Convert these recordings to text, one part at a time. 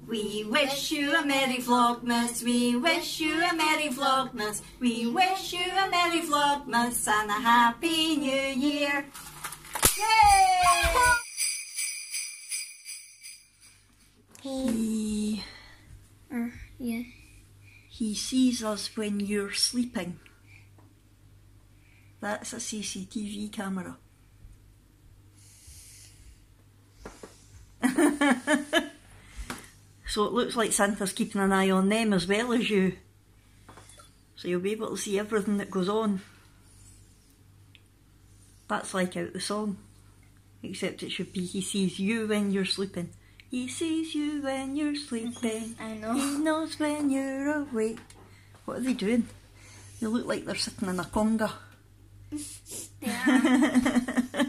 We wish you a Merry Vlogmas, we wish you a Merry Vlogmas, we wish you a Merry Vlogmas and a Happy New Year. Yay! He sees us when you're sleeping. That's a CCTV camera. So it looks like Santa's keeping an eye on them as well as you. So you'll be able to see everything that goes on. That's like out the song. Except it should be he sees you when you're sleeping. He sees you when you're sleeping. I know. He knows when you're awake. What are they doing? They look like they're sitting in a conga. Yeah.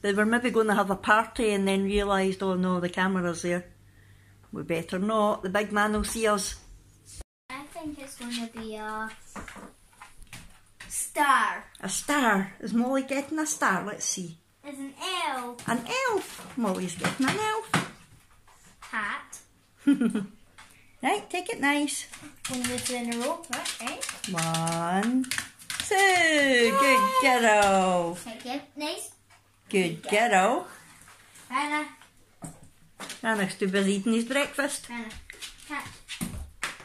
They were maybe going to have a party and then realised, oh no, the camera's there. We better not, the big man will see us. I think it's going to be a star. A star? Is Molly getting a star? Let's see. It's an elf. An elf? Molly's getting an elf. Hat. Right, take it nice. One with in a row, right? 1, 2. Good girl. Take it nice. Good girl. Anna. Anna's too busy eating his breakfast. Anna. Cat.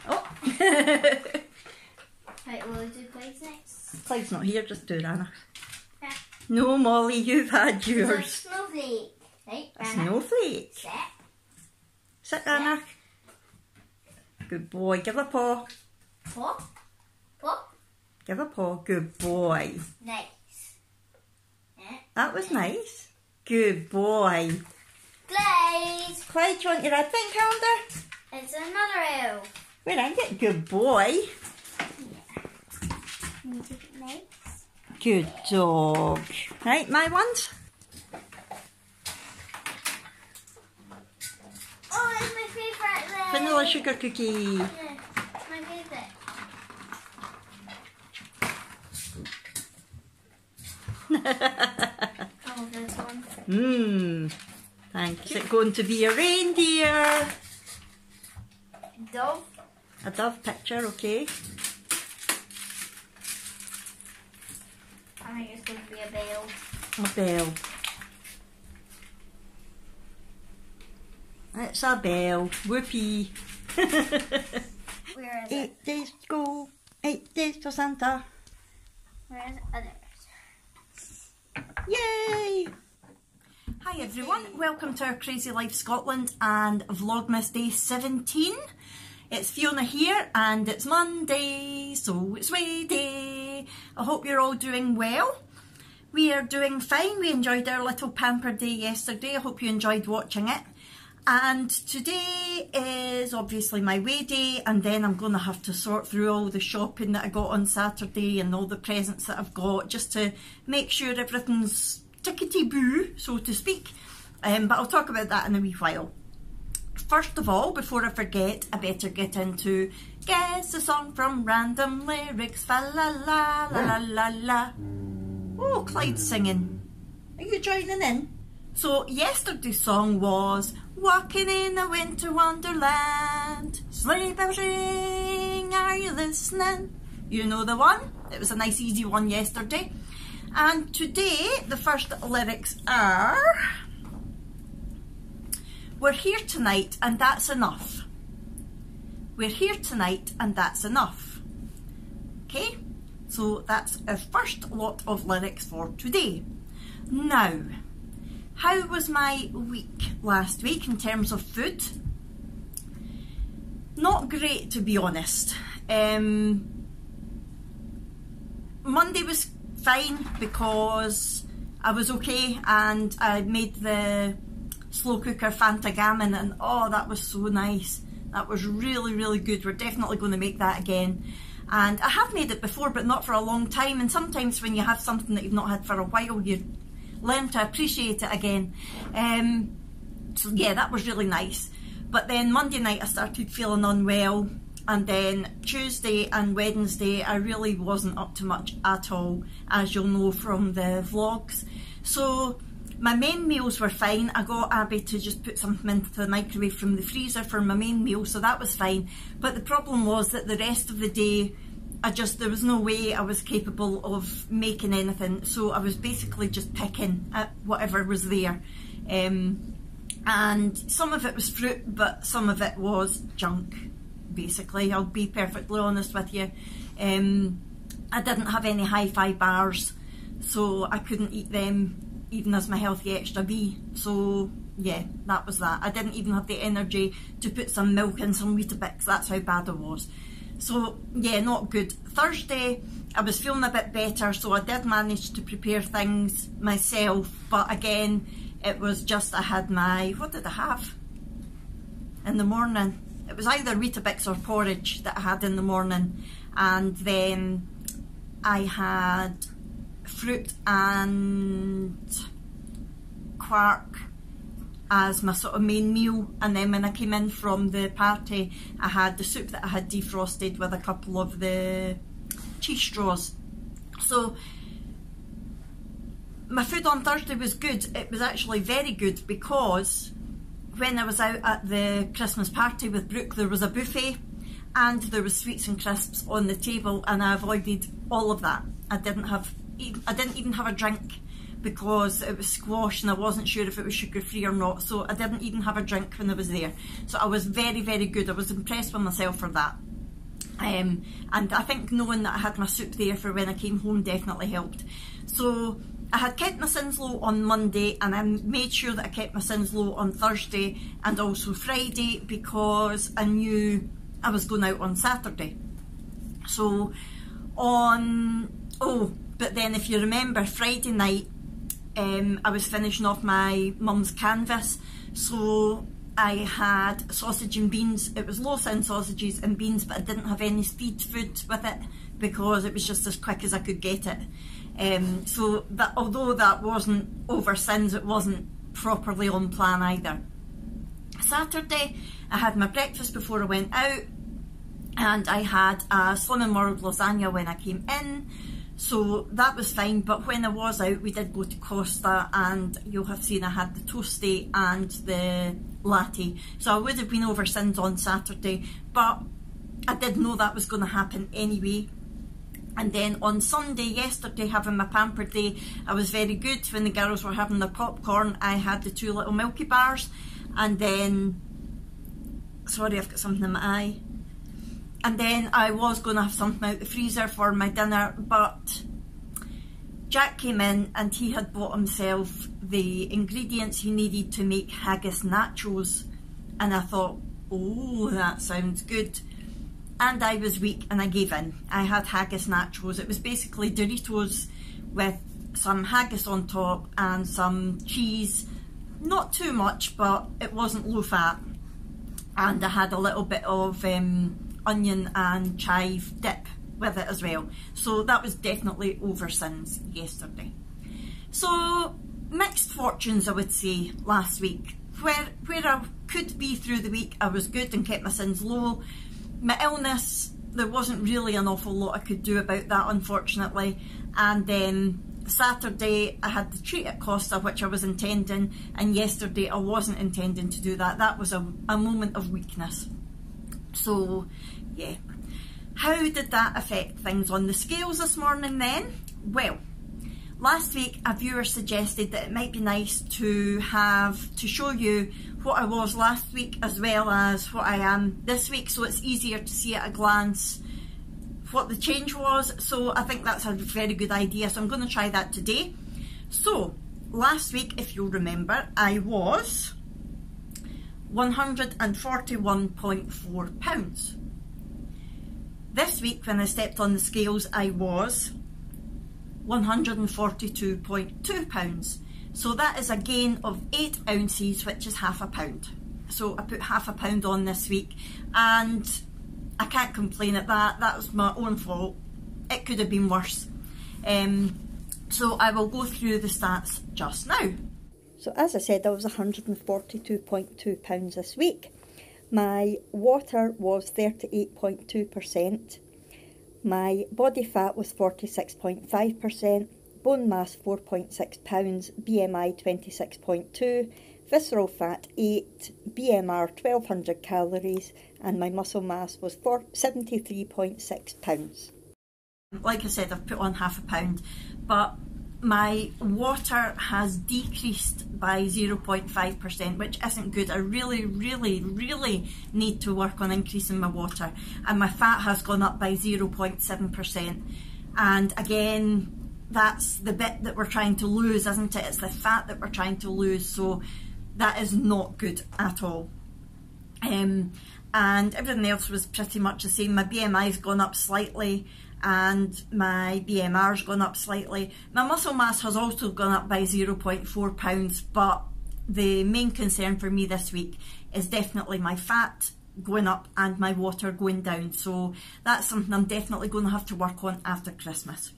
Oh. Right, will we do Clyde's next? Clyde's not here, just do Anna. Cat. No, Molly, you've had It's a yours. snowflake. Right, A Anna. snowflake. Sit. Sit, Anna. Good boy. Give a paw. Paw. Paw. Give a paw. Good boy. Nice. Yeah. That was nice. Good boy. Clyde. Clyde, do you want your advent calendar? It's another elf. Where are you? Good boy. Can you take it nice? Good dog. Right, my ones? Oh, it's my favourite then. Vanilla sugar cookie. Yeah, it's my favourite. Oh, this one. Thank you. Is it going to be a reindeer? Dove. A dove picture, okay. I think it's going to be a bell. A bell. It's a bell. Whoopee. Where is 8 days to go. 8 days to Santa. Where is it? Oh, there it Yay! Hi everyone, welcome to our Crazy Life Scotland and Vlogmas Day 17. It's Fiona here and it's Monday, so it's way day. I hope you're all doing well. We are doing fine. We enjoyed our little pamper day yesterday. I hope you enjoyed watching it. And today is obviously my way day, and then I'm going to have to sort through all the shopping that I got on Saturday and all the presents that I've got, just to make sure everything's tickety-boo, so to speak. But I'll talk about that in a wee while. First of all, before I forget, I better get into Guess a Song from Random Lyrics. Fa la la la la la la. Oh, Clyde's singing. Are you joining in? So yesterday's song was Walking in a Winter Wonderland. Sleigh bells ring, are you listening? You know the one? It was a nice easy one yesterday. And today the first lyrics are We're here tonight and that's enough. We're here tonight and that's enough. Okay, so that's our first lot of lyrics for today. Now, how was my week last week in terms of food? Not great, to be honest. Monday was fine because I was okay and I made the slow cooker Fanta Gammon and oh, that was so nice. That was really, really good. We're definitely going to make that again. And I have made it before, but not for a long time. And sometimes when you have something that you've not had for a while, you learn to appreciate it again. So yeah, that was really nice. But then Monday night I started feeling unwell, and then Tuesday and Wednesday I really wasn't up to much at all, as you'll know from the vlogs. So My main meals were fine. I got Abby to just put something into the microwave from the freezer for my main meal, so that was fine. But the problem was that the rest of the day, there was no way I was capable of making anything, so I was basically just picking at whatever was there. And some of it was fruit, but some of it was junk, basically. I'll be perfectly honest with you. I didn't have any hi-fi bars, so I couldn't eat them even as my healthy extra B. So yeah, that was that. I didn't even have the energy to put some milk in some Weetabix. That's how bad I was. So yeah, not good. Thursday I was feeling a bit better, so I did manage to prepare things myself, but again it was just, I had my, what did I have in the morning? It was either Weetabix or porridge that I had in the morning, and then I had fruit and quark as my sort of main meal, and then when I came in from the party I had the soup that I had defrosted with a couple of the cheese straws. So my food on Thursday was good. It was actually very good, because when I was out at the Christmas party with Brooke, there was a buffet and there was sweets and crisps on the table, and I avoided all of that. I didn't even have a drink, because it was squash and I wasn't sure if it was sugar free or not, so I didn't even have a drink when I was there. So I was very, very good. I was impressed with myself for that. And I think knowing that I had my soup there for when I came home definitely helped. So I had kept my sins low on Monday, and I made sure that I kept my sins low on Thursday and also Friday, because I knew I was going out on Saturday. So but then if you remember, Friday night I was finishing off my mum's canvas, so I had sausage and beans. It was low sin sausages and beans, but I didn't have any speed food with it, because it was just as quick as I could get it. So that, although that wasn't over sins, it wasn't properly on plan either. Saturday I had my breakfast before I went out, and I had a Slimming World lasagna when I came in, so that was fine. But when I was out, we did go to Costa, and you'll have seen I had the toasty and the latte, so I would have been over sins on Saturday, but I did know that was going to happen anyway. And then on Sunday, yesterday, having my pampered day, I was very good. When the girls were having their popcorn, I had the 2 little Milky Bars, and then, sorry, I've got something in my eye. And then I was going to have something out the freezer for my dinner, but Jack came in and he had bought himself the ingredients he needed to make haggis nachos, and I thought, oh, that sounds good. And I was weak and I gave in. I had haggis nachos. It was basically Doritos with some haggis on top and some cheese. Not too much, but it wasn't low fat. And I had a little bit of onion and chive dip with it as well. So that was definitely over sins yesterday. So mixed fortunes, I would say, last week. Where I could be through the week, I was good and kept my sins low. My illness, there wasn't really an awful lot I could do about that, unfortunately. And then Saturday I had the treat at Costa, which I was intending, and yesterday I wasn't intending to do that. That was a moment of weakness. So yeah, how did that affect things on the scales this morning then? Well, last week a viewer suggested that it might be nice to show you what I was last week as well as what I am this week, so it's easier to see at a glance what the change was. So I think that's a very good idea, so I'm going to try that today. So last week, if you'll remember, I was 141.4 pounds. This week when I stepped on the scales, I was 142.2 pounds. So that is a gain of 8 ounces, which is half a pound. So I put half a pound on this week, and I can't complain at that. That was my own fault. It could have been worse. So I will go through the stats just now. So as I said, I was 142.2 pounds this week. My water was 38.2%. My body fat was 46.5%. bone mass 4.6 pounds, BMI 26.2, visceral fat 8, BMR 1200 calories, and my muscle mass was 73.6 pounds. Like I said, I've put on half a pound, but my water has decreased by 0.5%, which isn't good. I really need to work on increasing my water. And my fat has gone up by 0.7%. And again, that's the bit that we're trying to lose, isn't it? It's the fat that we're trying to lose. So that is not good at all. And everything else was pretty much the same. My BMI's gone up slightly, and my BMR's gone up slightly. My muscle mass has also gone up by 0.4 pounds, but the main concern for me this week is definitely my fat going up and my water going down. So that's something I'm definitely going to have to work on after Christmas.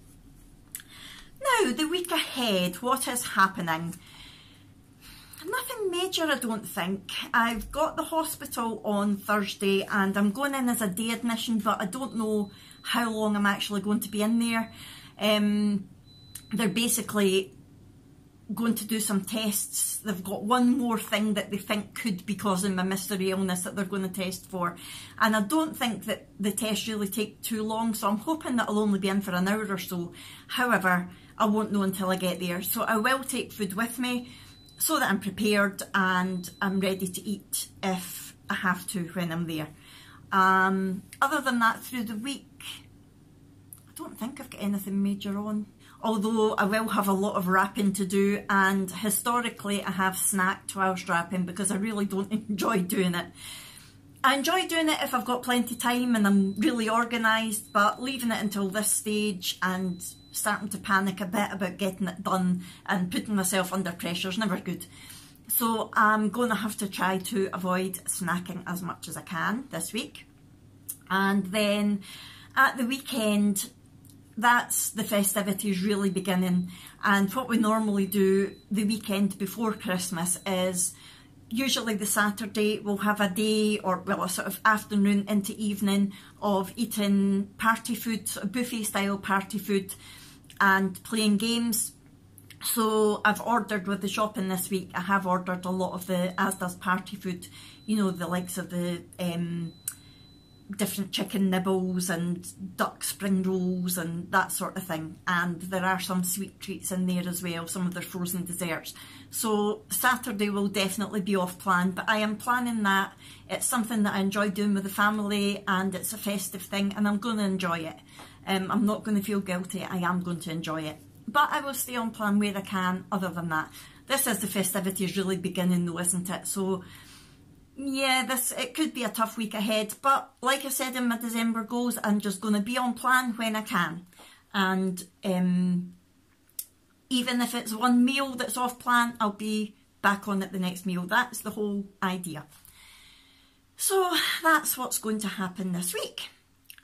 Now, the week ahead, what is happening? Nothing major, I don't think. I've got the hospital on Thursday and I'm going in as a day admission, but I don't know how long I'm actually going to be in there. They're basically going to do some tests. They've got one more thing that they think could be causing my mystery illness that they're going to test for. And I don't think that the tests really take too long, so I'm hoping that I'll only be in for an hour or so. However, I won't know until I get there. So I will take food with me, so that I'm prepared and I'm ready to eat if I have to when I'm there. Other than that, through the week, I don't think I've got anything major on. Although I will have a lot of wrapping to do, and historically I have snacked whilst wrapping because I really don't enjoy doing it. I enjoy doing it if I've got plenty of time and I'm really organised, but leaving it until this stage and starting to panic a bit about getting it done and putting myself under pressure is never good. So I'm going to have to try to avoid snacking as much as I can this week. And then at the weekend, that's the festivities really beginning. And what we normally do the weekend before Christmas is usually the Saturday we'll have a day, or well, a sort of afternoon into evening of eating party food, sort of buffet style party food, and playing games. So I've ordered, with the shopping this week, I have ordered a lot of the Asda's party food, you know, the likes of the different chicken nibbles and duck spring rolls and that sort of thing. And there are some sweet treats in there as well, some of their frozen desserts. So Saturday will definitely be off plan, but I am planning that. It's something that I enjoy doing with the family and it's a festive thing and I'm going to enjoy it. I'm not going to feel guilty, I am going to enjoy it. But I will stay on plan where I can other than that. This is the festivities really beginning though, isn't it? So yeah, it could be a tough week ahead, but like I said in my December goals, I'm just going to be on plan when I can. And even if it's one meal that's off plan, I'll be back on at the next meal. That's the whole idea. So that's what's going to happen this week.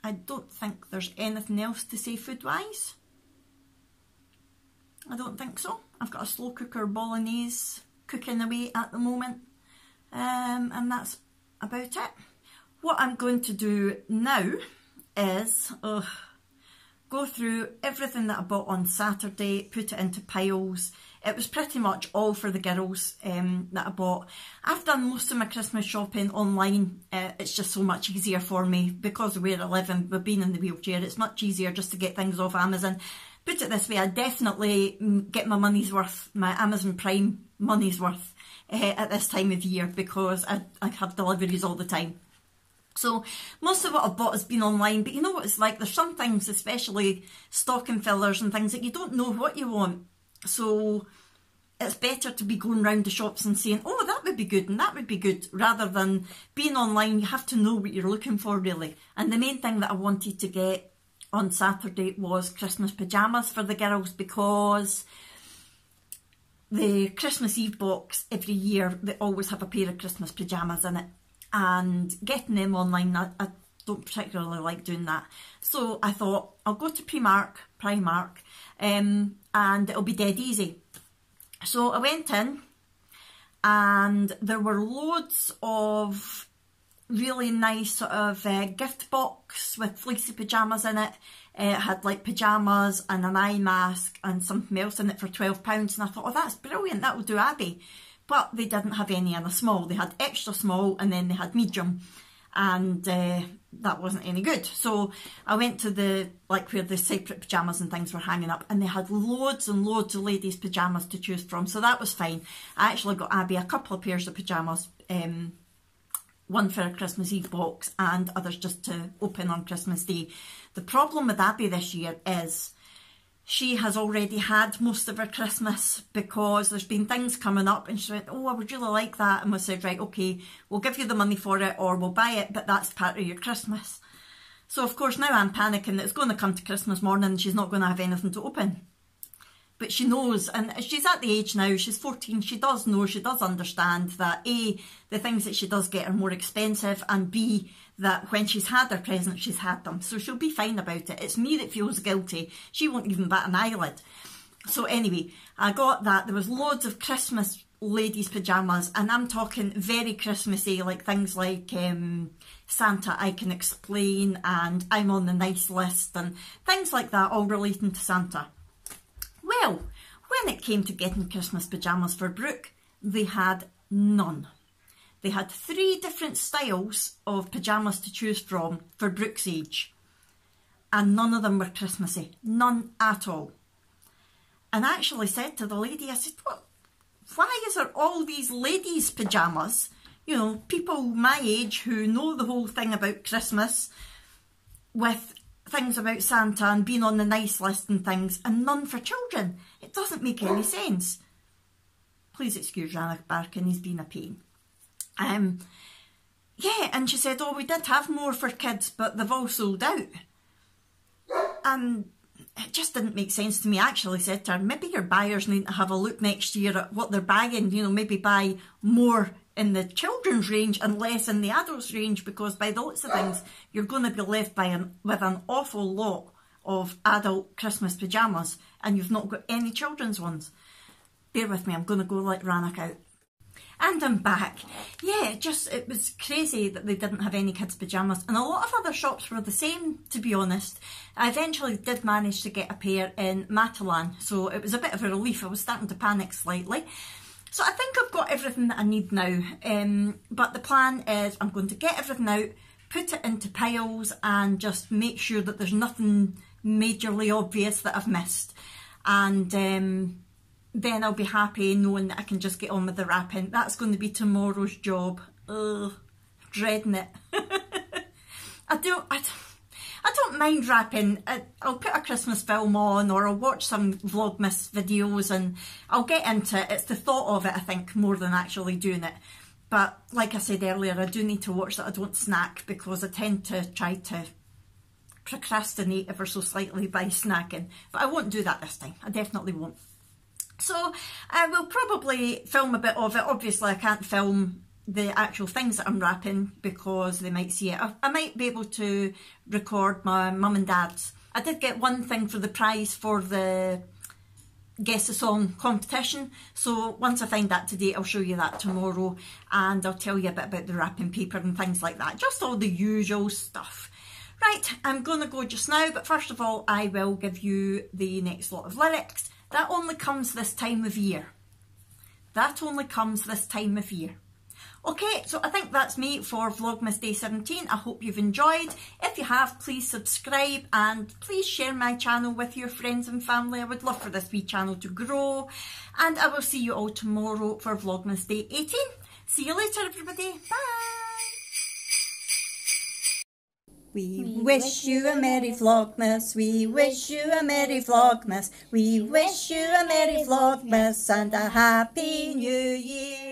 I don't think there's anything else to say food-wise. I don't think so. I've got a slow cooker bolognese cooking away at the moment. And that's about it. What I'm going to do now is go through everything that I bought on Saturday, put it into piles. It was pretty much all for the girls that I bought. I've done most of my Christmas shopping online. It's just so much easier for me because of where I live and with being in the wheelchair. It's much easier just to get things off Amazon. Put it this way, I definitely get my money's worth, my Amazon Prime money's worth at this time of year because I have deliveries all the time. So most of what I've bought has been online, but you know what it's like, there's some things, especially stocking fillers and things, that you don't know what you want. So it's better to be going round the shops and saying, oh, that would be good and that would be good, rather than being online. You have to know what you're looking for, really. And the main thing that I wanted to get on Saturday was Christmas pyjamas for the girls, because the Christmas Eve box every year, they always have a pair of Christmas pyjamas in it, and getting them online, I don't particularly like doing that. So I thought I'll go to Primark, and it'll be dead easy. So I went in and there were loads of really nice sort of gift box with fleecy pyjamas in it. It had like pyjamas and an eye mask and something else in it for £12, and I thought, oh, that's brilliant, that will do Abby. But they didn't have any in a small. They had extra small and then they had medium, and that wasn't any good. So I went to the, like, where the separate pyjamas and things were hanging up, and they had loads and loads of ladies' pyjamas to choose from, so that was fine. I actually got Abby a couple of pairs of pyjamas, one for a Christmas Eve box and others just to open on Christmas Day. The problem with Abby this year is she has already had most of her Christmas, because there's been things coming up, and she went, oh, I would really like that, and we said, right, okay, we'll give you the money for it, or we'll buy it, but that's part of your Christmas. So of course now I'm panicking that it's going to come to Christmas morning and she's not going to have anything to open. But she knows, and she's at the age now, she's 14, she does know, she does understand that A, the things that she does get are more expensive, and B, that when she's had her presents, she's had them. So she'll be fine about it. It's me that feels guilty. She won't even bat an eyelid. So anyway, I got that. There was loads of Christmas ladies' pyjamas, and I'm talking very Christmassy, like things like Santa I Can Explain and I'm on the Nice List and things like that, all relating to Santa. Well, when it came to getting Christmas pyjamas for Brooke, they had none. They had 3 different styles of pyjamas to choose from for Brooke's age, and none of them were Christmassy, none at all. And I actually said to the lady, I said, what? Why is there all these ladies' pyjamas? You know, people my age who know the whole thing about Christmas, with things about Santa and being on the nice list and things, and none for children. It doesn't make any sense. Please excuse Rannoch barking, he's been a pain. Yeah, and she said, oh, we did have more for kids, but they've all sold out. And it just didn't make sense to me. I actually said to her, maybe your buyers need to have a look next year at what they're buying, you know, maybe buy more in the children's range and less in the adults range, because by the looks of things, you're going to be left with an awful lot of adult Christmas pyjamas, and you've not got any children's ones. Bear with me, I'm going to go let Rannoch out. And I'm back. Yeah, it was crazy that they didn't have any kids' pyjamas, and a lot of other shops were the same, to be honest. I eventually did manage to get a pair in Matalan, so it was a bit of a relief. I was starting to panic slightly. So I think I've got everything that I need now, but the plan is I'm going to get everything out, put it into piles, and just make sure that there's nothing majorly obvious that I've missed. And then I'll be happy knowing that I can just get on with the wrapping. That's going to be tomorrow's job. Ugh, dreading it. I don't mind wrapping. I'll put a Christmas film on, or I'll watch some Vlogmas videos and I'll get into it. It's the thought of it, I think, more than actually doing it. But like I said earlier, I do need to watch that I don't snack, because I tend to try to procrastinate ever so slightly by snacking. But I won't do that this time. I definitely won't. So I will probably film a bit of it. Obviously I can't film the actual things that I'm wrapping because they might see it. I might be able to record my mum and dad's. I did get one thing for the prize for the Guess the Song competition, so once I find that today I'll show you that tomorrow, and I'll tell you a bit about the wrapping paper and things like that, just all the usual stuff. Right, I'm going to go just now, but first of all I will give you the next lot of lyrics. That only comes this time of year. That only comes this time of year. Okay, so I think that's me for Vlogmas Day 17. I hope you've enjoyed. If you have, please subscribe and please share my channel with your friends and family. I would love for this wee channel to grow. And I will see you all tomorrow for Vlogmas Day 18. See you later, everybody. Bye. We wish you a Merry Vlogmas, we wish you a Merry Vlogmas, we wish you a Merry Vlogmas and a Happy New Year.